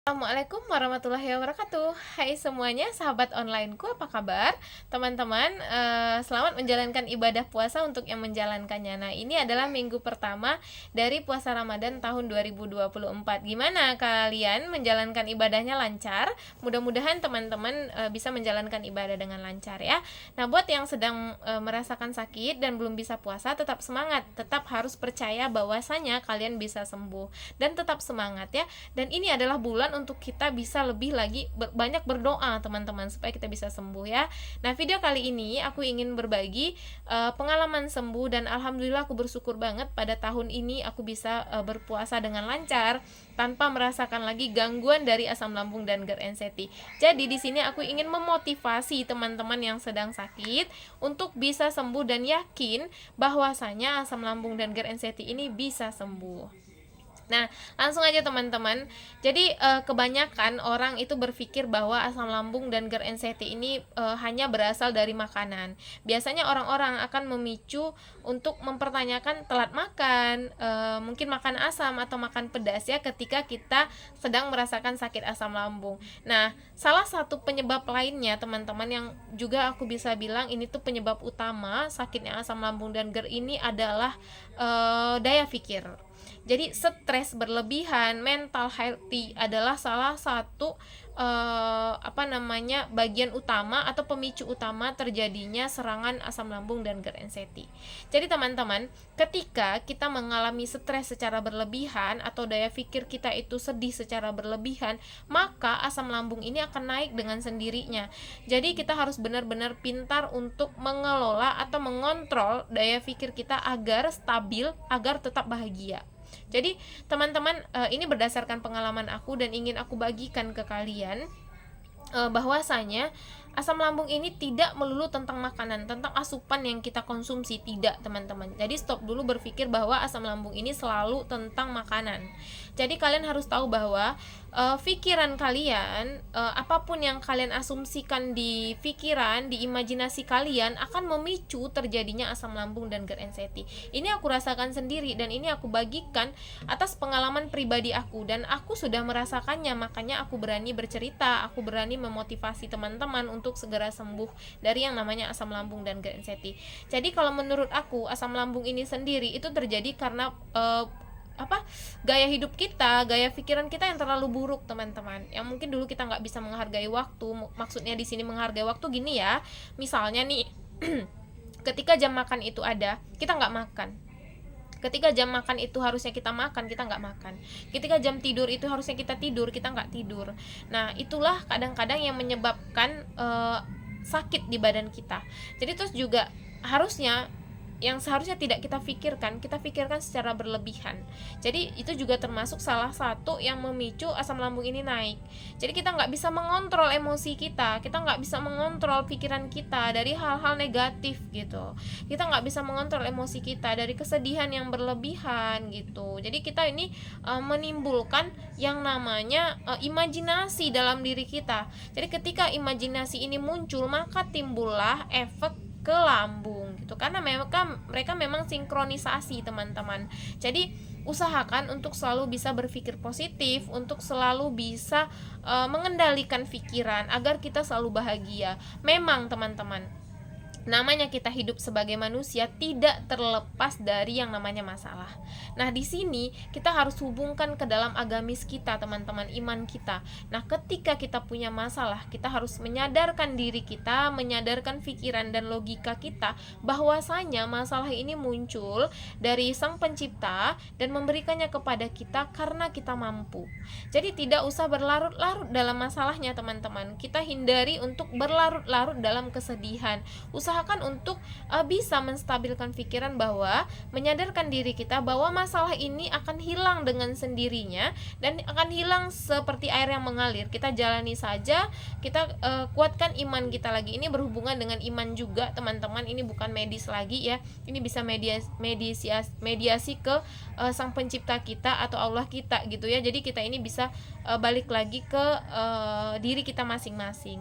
Assalamualaikum warahmatullahi wabarakatuh. Hai semuanya, sahabat onlineku, apa kabar? Teman-teman, selamat menjalankan ibadah puasa untuk yang menjalankannya. Nah, ini adalah minggu pertama dari puasa Ramadan tahun 2024. Gimana kalian menjalankan ibadahnya lancar? Mudah-mudahan teman-teman bisa menjalankan ibadah dengan lancar ya. Nah, buat yang sedang merasakan sakit dan belum bisa puasa, tetap semangat. Tetap harus percaya bahwasanya kalian bisa sembuh dan tetap semangat ya. Dan ini adalah bulan untuk kita bisa lebih lagi banyak berdoa teman-teman supaya kita bisa sembuh ya. Nah, video kali ini aku ingin berbagi pengalaman sembuh, dan alhamdulillah aku bersyukur banget pada tahun ini aku bisa berpuasa dengan lancar tanpa merasakan lagi gangguan dari asam lambung dan GERD. Jadi di sini aku ingin memotivasi teman-teman yang sedang sakit untuk bisa sembuh dan yakin bahwasanya asam lambung dan GERD ini bisa sembuh. Nah, langsung aja teman-teman. Jadi kebanyakan orang itu berpikir bahwa asam lambung dan GERD ini hanya berasal dari makanan. Biasanya orang-orang akan memicu untuk mempertanyakan telat makan, mungkin makan asam atau makan pedas ya ketika kita sedang merasakan sakit asam lambung. Nah, salah satu penyebab lainnya teman-teman yang juga aku bisa bilang ini tuh penyebab utama sakitnya asam lambung dan GERD ini adalah daya pikir. Jadi stres berlebihan, mental healthy adalah salah satu bagian utama atau pemicu utama terjadinya serangan asam lambung dan GERD. Jadi teman-teman, ketika kita mengalami stres secara berlebihan atau daya pikir kita itu sedih secara berlebihan, maka asam lambung ini akan naik dengan sendirinya. Jadi kita harus benar-benar pintar untuk mengelola atau mengontrol daya pikir kita agar stabil, agar tetap bahagia. Jadi teman-teman, ini berdasarkan pengalaman aku dan ingin aku bagikan ke kalian, bahwasanya asam lambung ini tidak melulu tentang makanan, tentang asupan yang kita konsumsi, tidak teman-teman. Jadi stop dulu berpikir bahwa asam lambung ini selalu tentang makanan. Jadi kalian harus tahu bahwa pikiran kalian, apapun yang kalian asumsikan di pikiran, di imajinasi kalian akan memicu terjadinya asam lambung dan GERD. Ini aku rasakan sendiri dan ini aku bagikan atas pengalaman pribadi aku, dan aku sudah merasakannya, makanya aku berani bercerita, aku berani memotivasi teman-teman untuk segera sembuh dari yang namanya asam lambung dan GERD. Jadi kalau menurut aku asam lambung ini sendiri itu terjadi karena gaya hidup kita, gaya pikiran kita yang terlalu buruk teman-teman. Yang mungkin dulu kita nggak bisa menghargai waktu. Maksudnya di sini menghargai waktu gini ya. Misalnya nih, ketika jam makan itu ada, kita nggak makan. Ketika jam makan itu harusnya kita makan, kita nggak makan. Ketika jam tidur itu harusnya kita tidur, kita nggak tidur. Nah, itulah kadang-kadang yang menyebabkan sakit di badan kita. Jadi terus juga harusnya yang seharusnya tidak kita pikirkan secara berlebihan. Jadi itu juga termasuk salah satu yang memicu asam lambung ini naik. Jadi kita nggak bisa mengontrol emosi kita nggak bisa mengontrol pikiran kita dari hal-hal negatif gitu. Kita nggak bisa mengontrol emosi kita dari kesedihan yang berlebihan gitu. Jadi kita ini menimbulkan yang namanya imajinasi dalam diri kita. Jadi ketika imajinasi ini muncul, maka timbullah efek ke lambung gitu, karena mereka memang sinkronisasi teman-teman. Jadi usahakan untuk selalu bisa berpikir positif, untuk selalu bisa mengendalikan pikiran agar kita selalu bahagia. Memang teman-teman, namanya kita hidup sebagai manusia tidak terlepas dari yang namanya masalah. Nah, di sini kita harus hubungkan ke dalam agamis kita, teman-teman, iman kita. Nah, ketika kita punya masalah, kita harus menyadarkan diri kita, menyadarkan pikiran dan logika kita bahwasanya masalah ini muncul dari Sang Pencipta dan memberikannya kepada kita karena kita mampu. Jadi tidak usah berlarut-larut dalam masalahnya, teman-teman. Kita hindari untuk berlarut-larut dalam kesedihan. Usahakan untuk bisa menstabilkan pikiran, bahwa menyadarkan diri kita bahwa masalah ini akan hilang dengan sendirinya dan akan hilang seperti air yang mengalir. Kita jalani saja, kita kuatkan iman kita lagi. Ini berhubungan dengan iman juga teman-teman, ini bukan medis lagi ya. Ini bisa mediasi ke Sang Pencipta kita atau Allah kita gitu ya. Jadi kita ini bisa balik lagi ke diri kita masing-masing.